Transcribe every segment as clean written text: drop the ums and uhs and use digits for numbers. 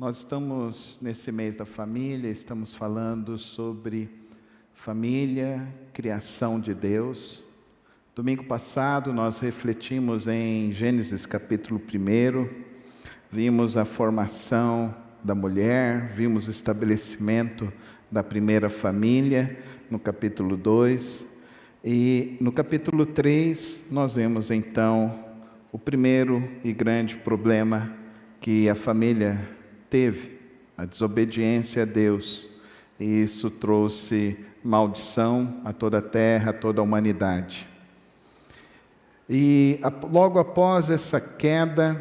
Nós estamos nesse mês da família, estamos falando sobre família, criação de Deus. Domingo passado nós refletimos em Gênesis capítulo 1, vimos a formação da mulher, vimos o estabelecimento da primeira família no capítulo 2 e no capítulo 3 nós vemos então o primeiro e grande problema que a família teve, a desobediência a Deus, e isso trouxe maldição a toda a terra, a toda a humanidade. E logo após essa queda,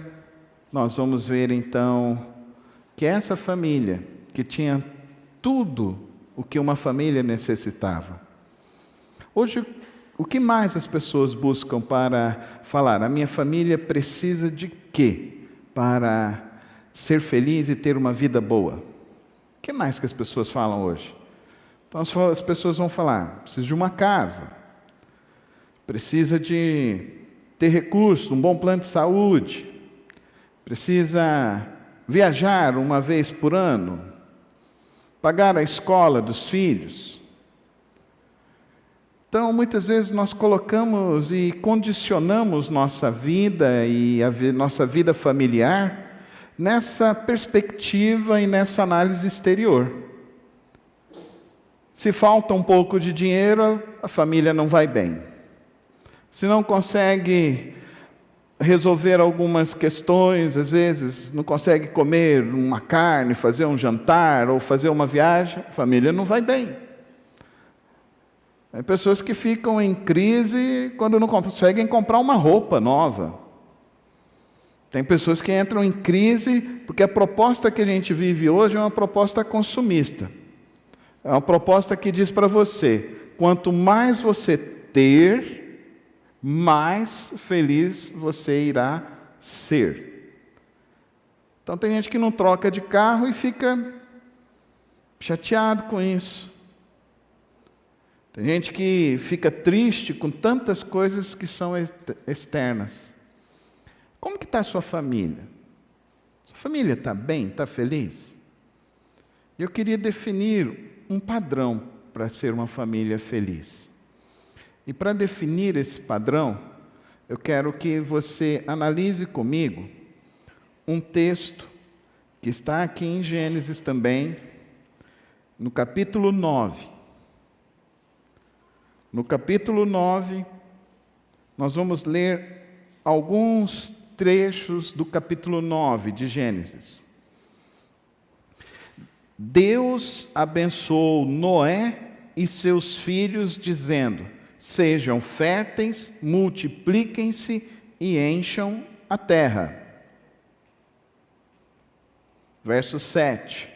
nós vamos ver então que essa família, que tinha tudo o que uma família necessitava. Hoje, o que mais as pessoas buscam para falar? A minha família precisa de quê para ser feliz e ter uma vida boa? O que mais que as pessoas falam hoje? Então as pessoas vão falar, precisa de uma casa, precisa de ter recursos, um bom plano de saúde, precisa viajar uma vez por ano, pagar a escola dos filhos. Então, muitas vezes nós colocamos e condicionamos nossa vida e nossa vida familiar nessa perspectiva e nessa análise exterior. Se falta um pouco de dinheiro, a família não vai bem. Se não consegue resolver algumas questões, às vezes não consegue comer uma carne, fazer um jantar ou fazer uma viagem, a família não vai bem. Tem pessoas que ficam em crise quando não conseguem comprar uma roupa nova. Tem pessoas que entram em crise porque a proposta que a gente vive hoje é uma proposta consumista. É uma proposta que diz para você, quanto mais você ter, mais feliz você irá ser. Então tem gente que não troca de carro e fica chateado com isso. Tem gente que fica triste com tantas coisas que são externas. Como que está a sua família? Sua família está bem? Está feliz? Eu queria definir um padrão para ser uma família feliz. E para definir esse padrão, eu quero que você analise comigo um texto que está aqui em Gênesis também, no capítulo 9. No capítulo 9, nós vamos ler alguns trechos do capítulo 9 de Gênesis. Deus abençoou Noé e seus filhos, dizendo: sejam férteis, multipliquem-se e encham a terra. Verso 7.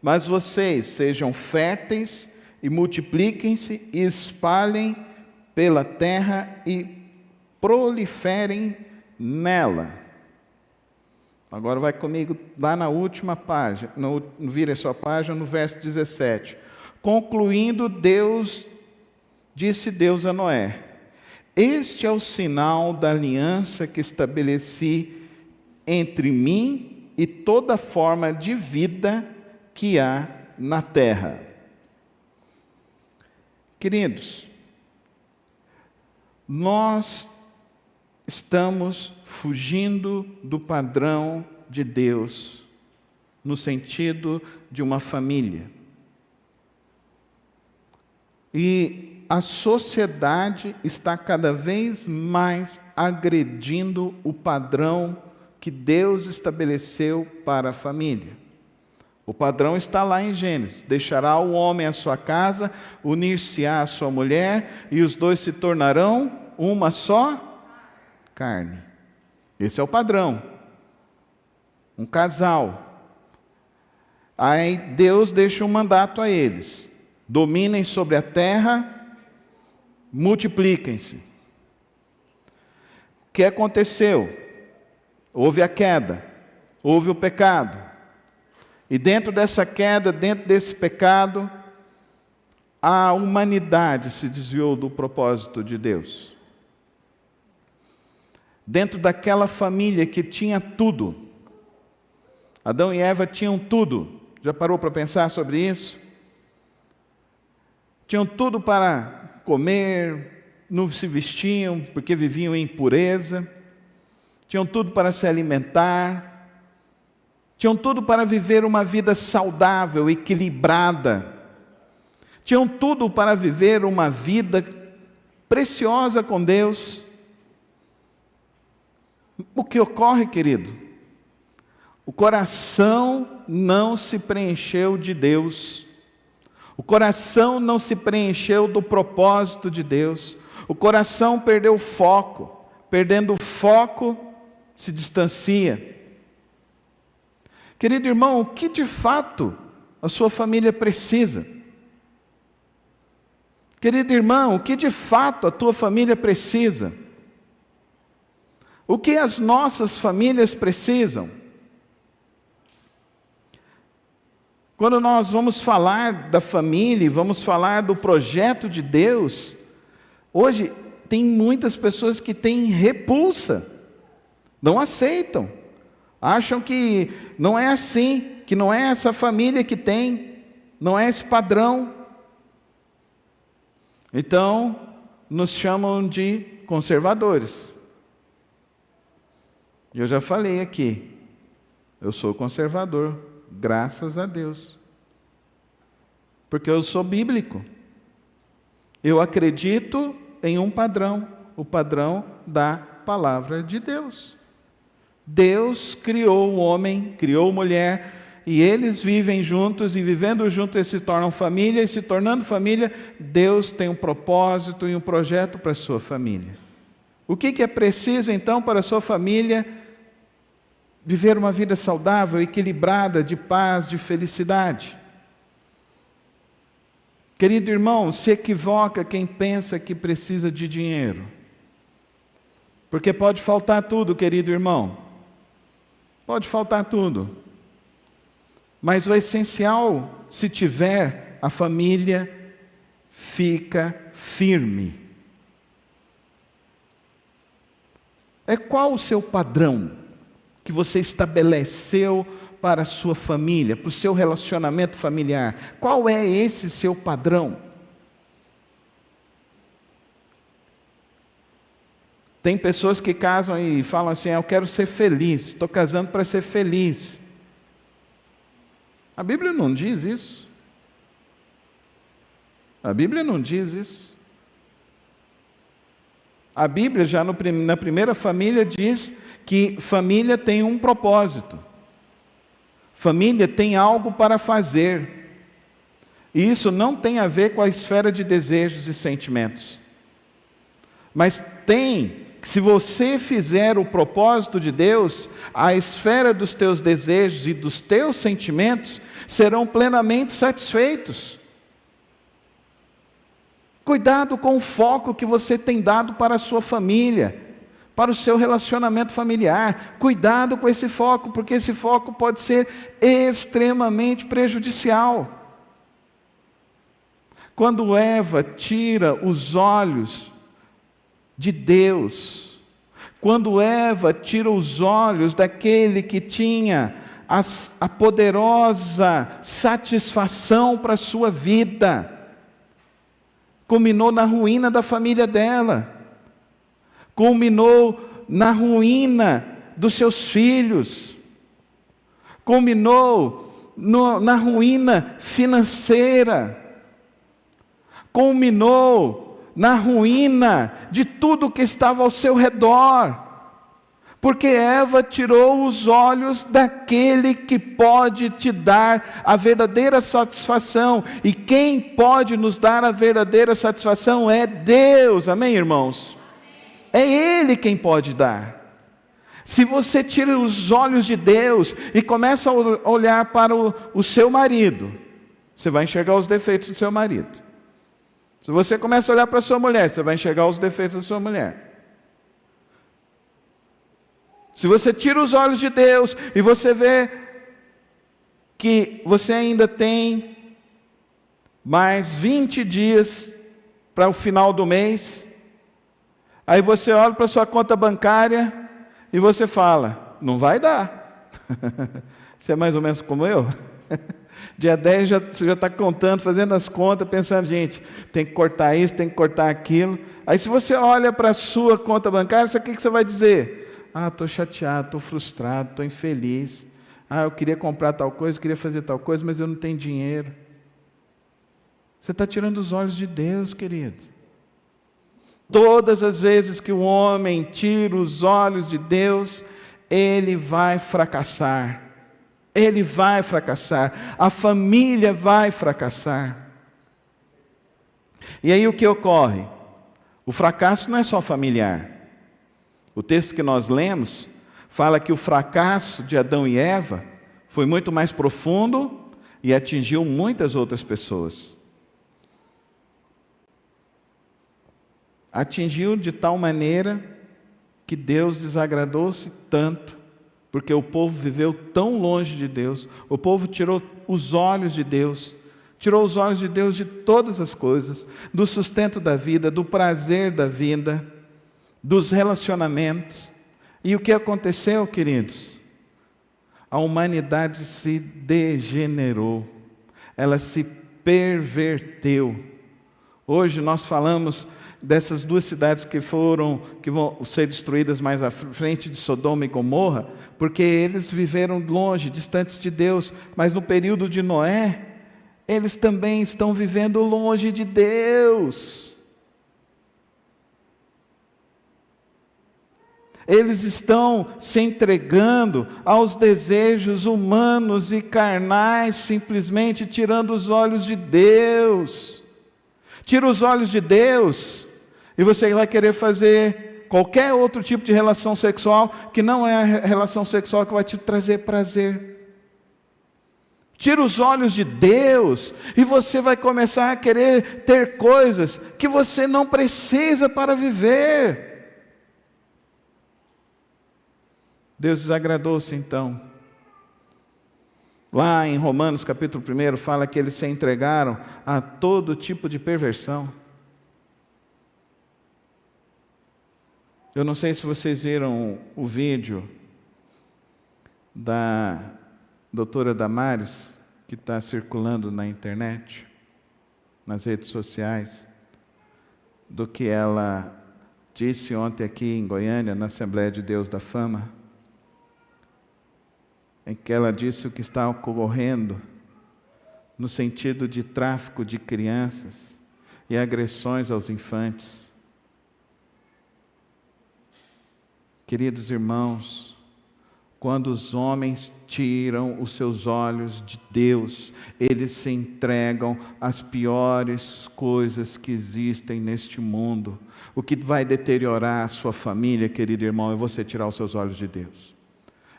Mas vocês sejam férteis e multipliquem-se e espalhem pela terra e proliferem nela. Agora vai comigo lá na última página, vira a sua página, no verso 17. Concluindo, disse Deus a Noé: este é o sinal da aliança que estabeleci entre mim e toda forma de vida que há na terra. Queridos, nós estamos fugindo do padrão de Deus, no sentido de uma família. E a sociedade está cada vez mais agredindo o padrão que Deus estabeleceu para a família. O padrão está lá em Gênesis: deixará o homem a sua casa, unir-se-á à sua mulher, e os dois se tornarão uma só carne. Esse é o padrão. Um casal. Aí Deus deixa um mandato a eles: dominem sobre a terra, multipliquem-se. O que aconteceu? Houve a queda, houve o pecado. E dentro dessa queda, dentro desse pecado, a humanidade se desviou do propósito de Deus. Dentro daquela família que tinha tudo, Adão e Eva tinham tudo. Já parou para pensar sobre isso? Tinham tudo para comer, não se vestiam porque viviam em impureza, tinham tudo para se alimentar, tinham tudo para viver uma vida saudável, equilibrada, tinham tudo para viver uma vida preciosa com Deus. O que ocorre, querido? O coração não se preencheu de Deus. O coração não se preencheu do propósito de Deus. O coração perdeu o foco. Perdendo o foco, se distancia. Querido irmão, o que de fato a sua família precisa? Querido irmão, o que de fato a tua família precisa? O que as nossas famílias precisam? Quando nós vamos falar da família, vamos falar do projeto de Deus, hoje tem muitas pessoas que têm repulsa, não aceitam, acham que não é assim, que não é essa família que tem, não é esse padrão. Então, nos chamam de conservadores. Eu já falei aqui, eu sou conservador, graças a Deus. Porque eu sou bíblico. Eu acredito em um padrão, o padrão da palavra de Deus. Deus criou o homem, criou a mulher, e eles vivem juntos, e vivendo juntos eles se tornam família, e se tornando família, Deus tem um propósito e um projeto para a sua família. O que é preciso então para a sua família viver uma vida saudável, equilibrada, de paz, de felicidade? Querido irmão, se equivoca quem pensa que precisa de dinheiro. Porque pode faltar tudo, querido irmão. Pode faltar tudo. Mas o essencial, se tiver, a família fica firme. Qual o seu padrão que você estabeleceu para a sua família, para o seu relacionamento familiar? Qual é esse seu padrão? Tem pessoas que casam e falam assim: eu quero ser feliz, estou casando para ser feliz. A Bíblia não diz isso. A Bíblia não diz isso. A Bíblia, já na primeira família, diz que família tem um propósito. Família tem algo para fazer. E isso não tem a ver com a esfera de desejos e sentimentos. Mas tem, se você fizer o propósito de Deus, a esfera dos teus desejos e dos teus sentimentos serão plenamente satisfeitos. Cuidado com o foco que você tem dado para a sua família, para o seu relacionamento familiar. Cuidado com esse foco, porque esse foco pode ser extremamente prejudicial. Quando Eva tira os olhos de Deus, quando Eva tira os olhos daquele que tinha a poderosa satisfação para a sua vida, culminou na ruína da família dela, culminou na ruína dos seus filhos, culminou na ruína financeira, culminou na ruína de tudo que estava ao seu redor, porque Eva tirou os olhos daquele que pode te dar a verdadeira satisfação, e quem pode nos dar a verdadeira satisfação é Deus, amém, irmãos? É Ele quem pode dar. Se você tira os olhos de Deus e começa a olhar para o seu marido, você vai enxergar os defeitos do seu marido. Se você começa a olhar para a sua mulher, você vai enxergar os defeitos da sua mulher. Se você tira os olhos de Deus e você vê que você ainda tem mais 20 dias para o final do mês, aí você olha para a sua conta bancária e você fala: não vai dar. Você é mais ou menos como eu? Dia 10 você já está contando, fazendo as contas, pensando, gente, tem que cortar isso, tem que cortar aquilo. Aí se você olha para a sua conta bancária, o que você vai dizer? Ah, estou chateado, estou frustrado, estou infeliz. Ah, eu queria comprar tal coisa, queria fazer tal coisa, mas eu não tenho dinheiro. Você está tirando os olhos de Deus, querido. Todas as vezes que o homem tira os olhos de Deus, ele vai fracassar. Ele vai fracassar. A família vai fracassar. E aí o que ocorre? O fracasso não é só familiar. O texto que nós lemos fala que o fracasso de Adão e Eva foi muito mais profundo e atingiu muitas outras pessoas. Atingiu de tal maneira que Deus desagradou-se tanto, porque o povo viveu tão longe de Deus, o povo tirou os olhos de Deus, tirou os olhos de Deus de todas as coisas, do sustento da vida, do prazer da vida, dos relacionamentos. E o que aconteceu, queridos? A humanidade se degenerou, ela se perverteu. Hoje nós falamos dessas duas cidades que vão ser destruídas mais à frente, de Sodoma e Gomorra, porque eles viveram longe, distantes de Deus, mas no período de Noé, eles também estão vivendo longe de Deus. Eles estão se entregando aos desejos humanos e carnais, simplesmente tirando os olhos de Deus. Tira os olhos de Deus e você vai querer fazer qualquer outro tipo de relação sexual que não é a relação sexual que vai te trazer prazer. Tira os olhos de Deus e você vai começar a querer ter coisas que você não precisa para viver. Deus desagradou-se então. Lá em Romanos capítulo 1 fala que eles se entregaram a todo tipo de perversão. Eu não sei se vocês viram o vídeo da doutora Damares, que está circulando na internet, nas redes sociais, do que ela disse ontem aqui em Goiânia, na Assembleia de Deus da Fama, em que ela disse o que está ocorrendo no sentido de tráfico de crianças e agressões aos infantes. Queridos irmãos, quando os homens tiram os seus olhos de Deus, eles se entregam às piores coisas que existem neste mundo. O que vai deteriorar a sua família, querido irmão, é você tirar os seus olhos de Deus.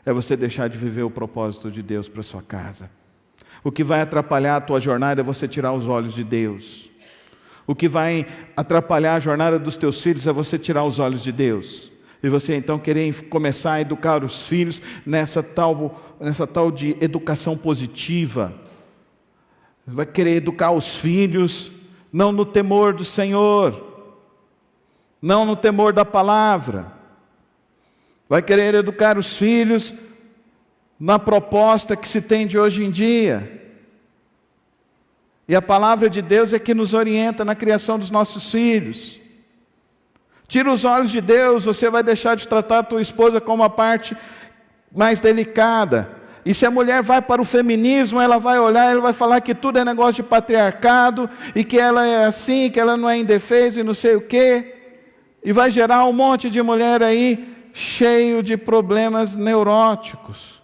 É você deixar de viver o propósito de Deus para a sua casa. O que vai atrapalhar a tua jornada é você tirar os olhos de Deus. O que vai atrapalhar a jornada dos teus filhos é você tirar os olhos de Deus. E você então querer começar a educar os filhos nessa tal de educação positiva. Vai querer educar os filhos não no temor do Senhor, não no temor da palavra. Vai querer educar os filhos na proposta que se tem de hoje em dia. E a palavra de Deus é que nos orienta na criação dos nossos filhos. Tira os olhos de Deus, você vai deixar de tratar a tua esposa como a parte mais delicada. E se a mulher vai para o feminismo, ela vai olhar, ela vai falar que tudo é negócio de patriarcado, e que ela é assim, que ela não é indefesa e não sei o quê. E vai gerar um monte de mulher aí, cheio de problemas neuróticos.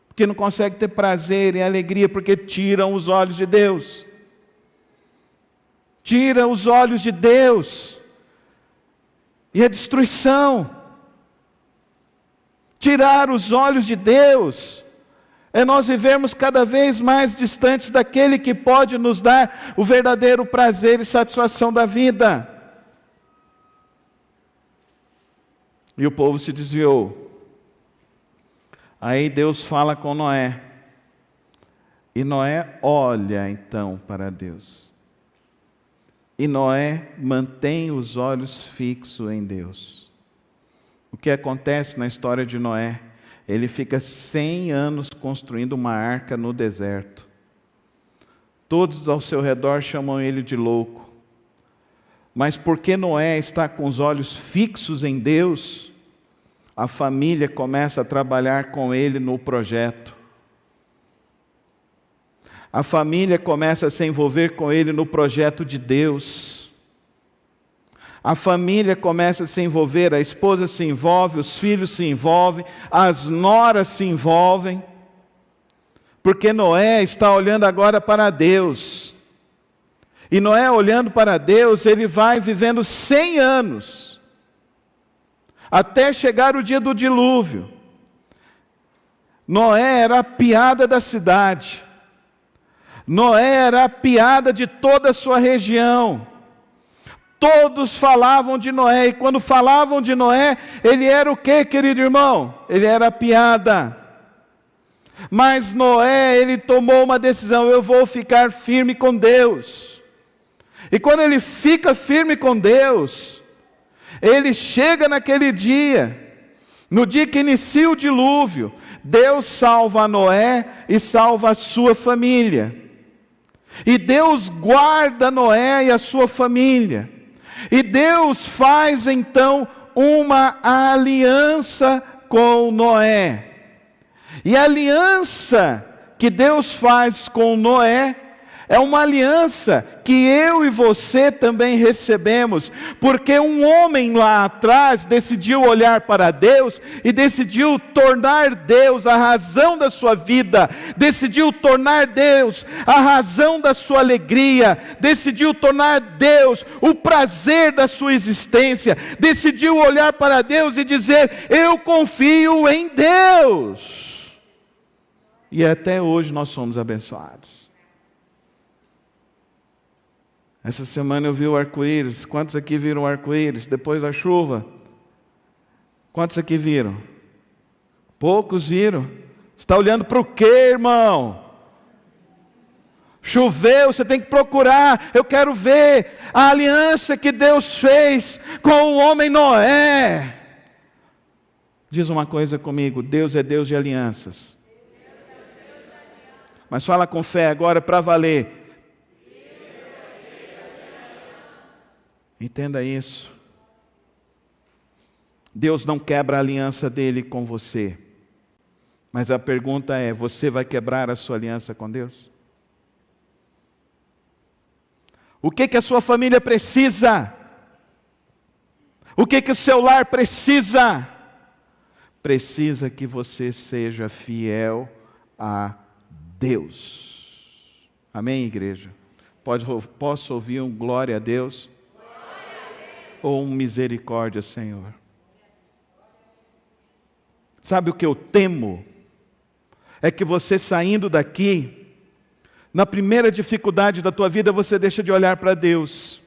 Porque não consegue ter prazer e alegria, porque tiram os olhos de Deus. Tira os olhos de Deus. E a destruição. Tirar os olhos de Deus é nós vivermos cada vez mais distantes daquele que pode nos dar o verdadeiro prazer e satisfação da vida. E o povo se desviou. Aí Deus fala com Noé. E Noé olha então para Deus. E Noé mantém os olhos fixos em Deus. O que acontece na história de Noé ele fica 100 anos construindo uma arca no deserto. Todos ao seu redor chamam ele de louco. Mas porque Noé está com os olhos fixos em Deus, a família começa a trabalhar com ele no projeto. A família começa a se envolver com ele no projeto de Deus. A família começa a se envolver, a esposa se envolve, os filhos se envolvem, as noras se envolvem. Porque Noé está olhando agora para Deus. E Noé olhando para Deus, ele vai vivendo 100 anos. Até chegar o dia do dilúvio. Noé era a piada da cidade. Noé era a piada de toda a sua região. Todos falavam de Noé. E quando falavam de Noé, ele era o quê, querido irmão? Ele era a piada. Mas Noé, ele tomou uma decisão: eu vou ficar firme com Deus. E quando ele fica firme com Deus, ele chega naquele dia, no dia que inicia o dilúvio, Deus salva Noé e salva a sua família. E Deus guarda Noé e a sua família. E Deus faz então uma aliança com Noé. E a aliança que Deus faz com Noé é uma aliança que eu e você também recebemos, porque um homem lá atrás decidiu olhar para Deus e decidiu tornar Deus a razão da sua vida, decidiu tornar Deus a razão da sua alegria, decidiu tornar Deus o prazer da sua existência, decidiu olhar para Deus e dizer: eu confio em Deus. E até hoje nós somos abençoados. Essa semana eu vi o arco-íris. Quantos aqui viram o arco-íris depois da chuva? Quantos aqui viram? Poucos viram. Você está olhando para o quê, irmão? Choveu, você tem que procurar. Eu quero ver a aliança que Deus fez com o homem Noé. Diz uma coisa comigo: Deus é Deus de alianças. Mas fala com fé agora para valer. Entenda isso. Deus não quebra a aliança dele com você. Mas a pergunta é: você vai quebrar a sua aliança com Deus? O que a sua família precisa? O que o seu lar precisa? Precisa que você seja fiel a Deus. Amém, igreja? Posso ouvir um glória a Deus? Ou um misericórdia, Senhor? Sabe o que eu temo? É que você saindo daqui, na primeira dificuldade da tua vida, você deixa de olhar para Deus.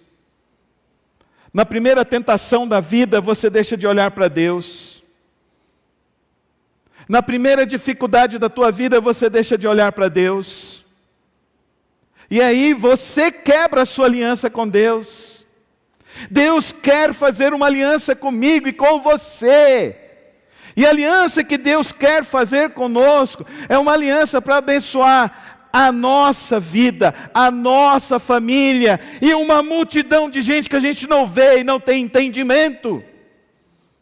Na primeira tentação da vida, você deixa de olhar para Deus. Na primeira dificuldade da tua vida, você deixa de olhar para Deus. E aí você quebra a sua aliança com Deus. Deus quer fazer uma aliança comigo e com você. E a aliança que Deus quer fazer conosco é uma aliança para abençoar a nossa vida, a nossa família e uma multidão de gente que a gente não vê e não tem entendimento.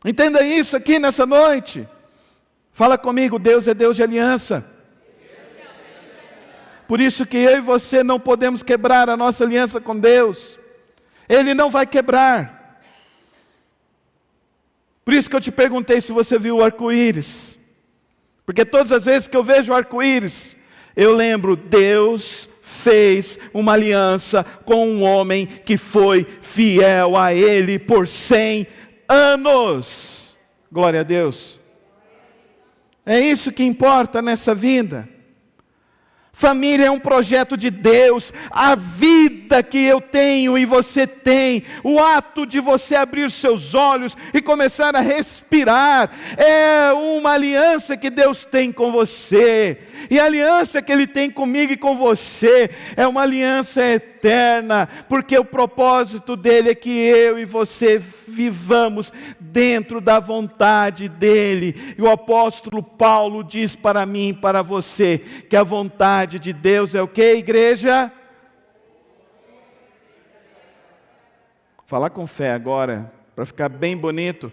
Entenda isso aqui nessa noite. Fala comigo: Deus é Deus de aliança. Por isso que eu e você não podemos quebrar a nossa aliança com Deus. Ele não vai quebrar. Por isso que eu te perguntei se você viu o arco-íris. Porque todas as vezes que eu vejo o arco-íris, eu lembro: Deus fez uma aliança com um homem que foi fiel a Ele por 100 anos. Glória a Deus. É isso que importa nessa vida. Família é um projeto de Deus. A vida que eu tenho e você tem, o ato de você abrir seus olhos e começar a respirar, é uma aliança que Deus tem com você. E a aliança que Ele tem comigo e com você é uma aliança eterna. eterna, porque o propósito dele é que eu e você vivamos dentro da vontade dele. E o apóstolo Paulo diz para mim e para você que a vontade de Deus é o que, igreja? Falar com fé agora, para ficar bem bonito.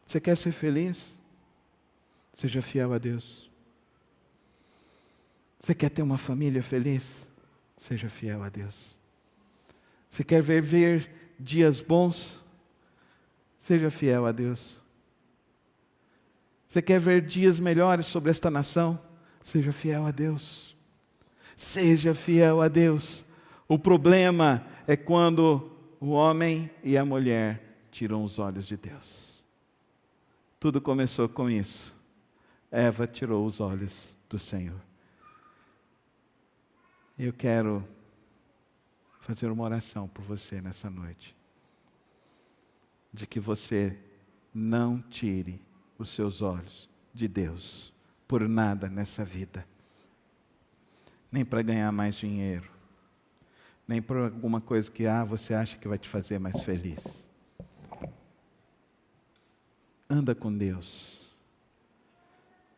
Você quer ser feliz? Seja fiel a Deus. Você quer ter uma família feliz? Seja fiel a Deus. Você quer ver dias bons? Seja fiel a Deus. Você quer ver dias melhores sobre esta nação? Seja fiel a Deus. Seja fiel a Deus. O problema é quando o homem e a mulher tiram os olhos de Deus. Tudo começou com isso. Eva tirou os olhos do Senhor. Eu quero fazer uma oração por você nessa noite. De que você não tire os seus olhos de Deus por nada nessa vida. Nem para ganhar mais dinheiro. Nem por alguma coisa que você acha que vai te fazer mais feliz. Anda com Deus.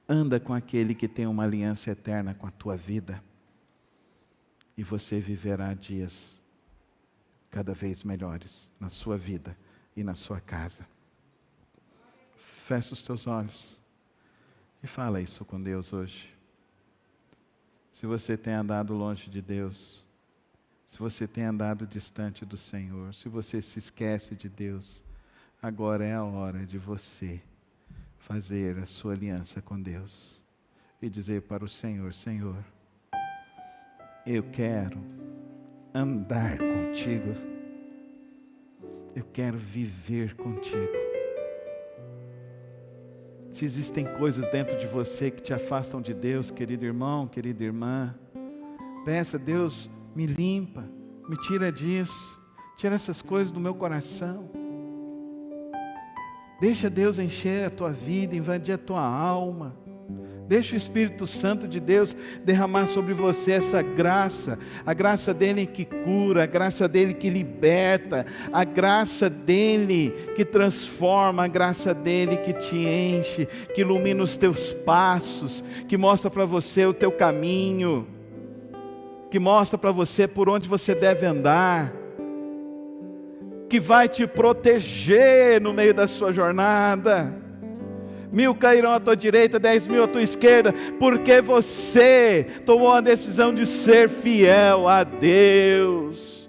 Anda com aquele que tem uma aliança eterna com a tua vida. E você viverá dias cada vez melhores na sua vida e na sua casa. Fecha os teus olhos e fala isso com Deus hoje. Se você tem andado longe de Deus, se você tem andado distante do Senhor, se você se esquece de Deus, agora é a hora de você fazer a sua aliança com Deus e dizer para o Senhor: Senhor, eu quero andar contigo, eu quero viver contigo. Se existem coisas dentro de você que te afastam de Deus, querido irmão, querida irmã, peça a Deus, me limpa, me tira disso, tira essas coisas do meu coração. Deixa Deus encher a tua vida, invadir a tua alma. Deixa o Espírito Santo de Deus derramar sobre você essa graça, a graça dele que cura, a graça dele que liberta, a graça dele que transforma, a graça dele que te enche, que ilumina os teus passos, que mostra para você o teu caminho, que mostra para você por onde você deve andar, que vai te proteger no meio da sua jornada. 1000 cairão à tua direita, 10.000 à tua esquerda, porque você tomou a decisão de ser fiel a Deus.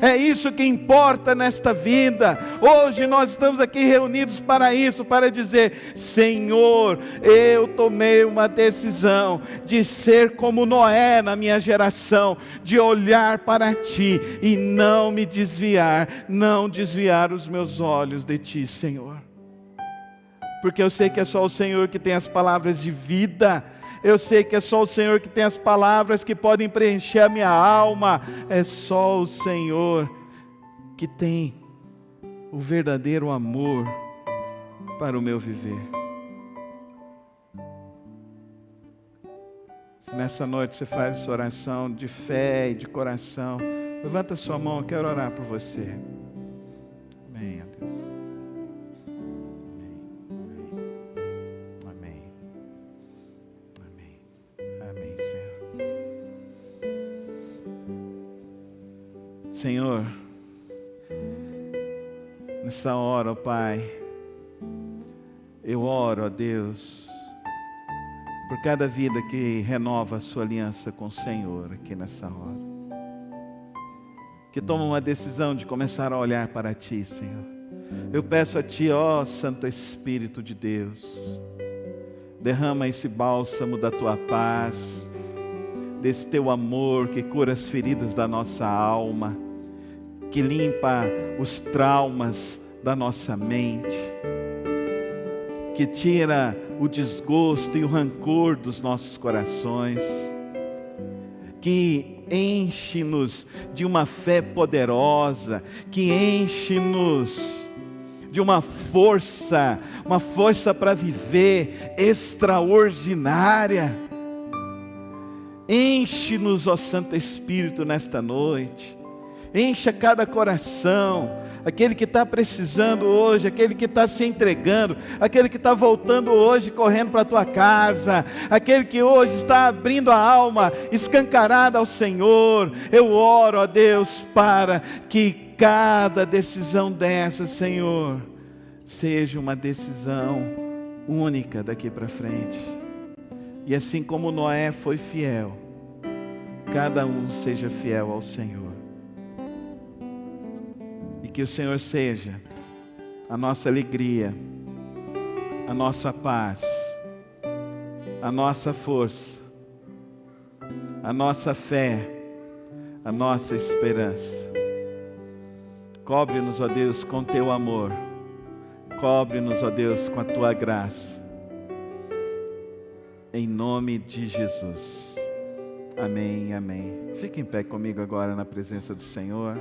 É isso que importa nesta vida. Hoje nós estamos aqui reunidos para isso, para dizer: Senhor, eu tomei uma decisão de ser como Noé na minha geração, de olhar para Ti e não me desviar, não desviar os meus olhos de Ti, Senhor. Porque eu sei que é só o Senhor que tem as palavras de vida. Eu sei que é só o Senhor que tem as palavras que podem preencher a minha alma. É só o Senhor que tem o verdadeiro amor para o meu viver. Se nessa noite você faz essa oração de fé e de coração, levanta sua mão, eu quero orar por você. Amém, ó Deus. Senhor, nessa hora, ó Pai, eu oro, ó Deus, por cada vida que renova a sua aliança com o Senhor aqui nessa hora, que toma uma decisão de começar a olhar para Ti, Senhor. Eu peço a Ti, ó Santo Espírito de Deus, derrama esse bálsamo da Tua paz, desse Teu amor que cura as feridas da nossa alma, que limpa os traumas da nossa mente, que tira o desgosto e o rancor dos nossos corações, que enche-nos de uma fé poderosa, que enche-nos de uma força para viver extraordinária. Enche-nos, ó Santo Espírito, nesta noite. Encha cada coração, aquele que está precisando hoje, aquele que está se entregando, aquele que está voltando hoje, correndo para a tua casa, aquele que hoje está abrindo a alma, escancarada ao Senhor. Eu oro, ó Deus, para que cada decisão dessa, Senhor, seja uma decisão única daqui para frente. E assim como Noé foi fiel, cada um seja fiel ao Senhor. E que o Senhor seja a nossa alegria, a nossa paz, a nossa força, a nossa fé, a nossa esperança. Cobre-nos, ó Deus, com teu amor. Cobre-nos, ó Deus, com a tua graça. Em nome de Jesus. Amém, amém. Fique em pé comigo agora na presença do Senhor.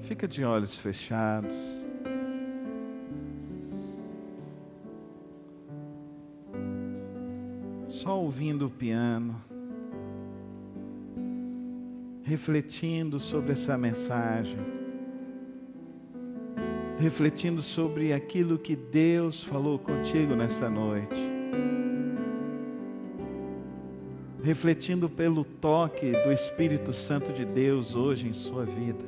Fica de olhos fechados. Só ouvindo o piano. Refletindo sobre essa mensagem. Refletindo sobre aquilo que Deus falou contigo nessa noite. Refletindo pelo toque do Espírito Santo de Deus hoje em sua vida.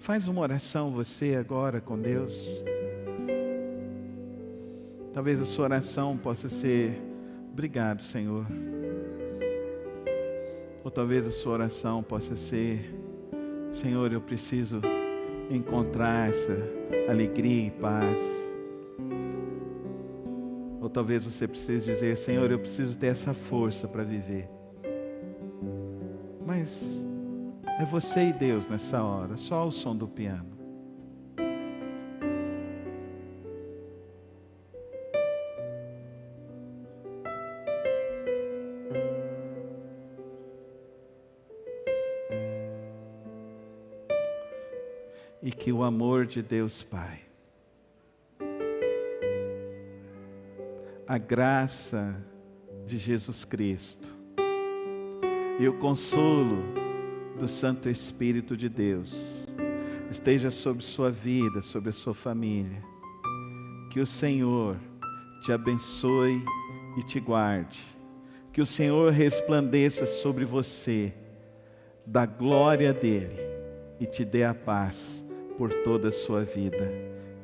Faz uma oração você agora com Deus. Talvez a sua oração possa ser: obrigado, Senhor. Ou talvez a sua oração possa ser: Senhor, eu preciso encontrar essa alegria e paz. Ou talvez você precise dizer: Senhor, eu preciso ter essa força para viver. Mas é você e Deus nessa hora, só o som do piano. E que o amor de Deus Pai, a graça de Jesus Cristo e o consolo do Santo Espírito de Deus esteja sobre sua vida, sobre a sua família. Que o Senhor te abençoe e te guarde. Que o Senhor resplandeça sobre você da glória dele e te dê a paz por toda a sua vida,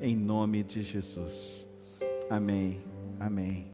em nome de Jesus. Amém, amém.